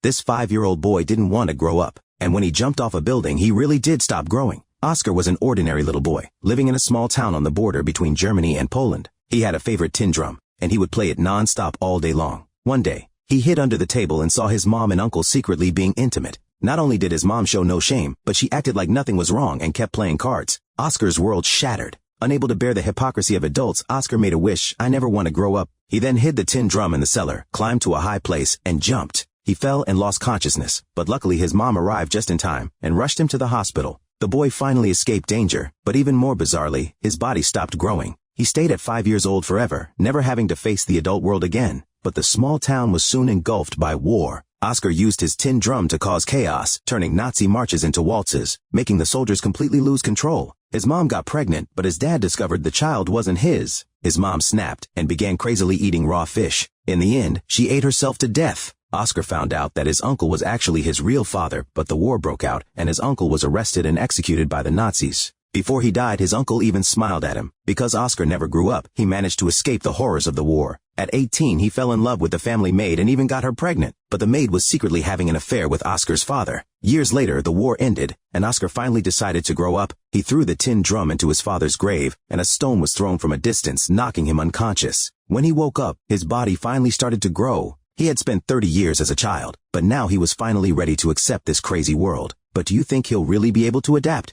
This 5-year-old boy didn't want to grow up, and when he jumped off a building he really did stop growing. Oscar was an ordinary little boy, living in a small town on the border between Germany and Poland. He had a favorite tin drum, and he would play it non-stop all day long. One day, he hid under the table and saw his mom and uncle secretly being intimate. Not only did his mom show no shame, but she acted like nothing was wrong and kept playing cards. Oscar's world shattered. Unable to bear the hypocrisy of adults, Oscar made a wish: I never want to grow up. He then hid the tin drum in the cellar, climbed to a high place, and jumped. He fell and lost consciousness, but luckily his mom arrived just in time and rushed him to the hospital. The boy finally escaped danger, but even more bizarrely, his body stopped growing. He stayed at 5 years old forever, never having to face the adult world again. But the small town was soon engulfed by war. Oscar used his tin drum to cause chaos, turning Nazi marches into waltzes, making the soldiers completely lose control. His mom got pregnant, but his dad discovered the child wasn't his. His mom snapped and began crazily eating raw fish. In the end, she ate herself to death. Oscar found out that his uncle was actually his real father, but the war broke out, and his uncle was arrested and executed by the Nazis. Before he died, his uncle even smiled at him. Because Oscar never grew up, he managed to escape the horrors of the war. At 18, he fell in love with the family maid and even got her pregnant. But the maid was secretly having an affair with Oscar's father. Years later, the war ended, and Oscar finally decided to grow up. He threw the tin drum into his father's grave, and a stone was thrown from a distance, knocking him unconscious. When he woke up, his body finally started to grow. He had spent 30 years as a child, but now he was finally ready to accept this crazy world. But do you think he'll really be able to adapt?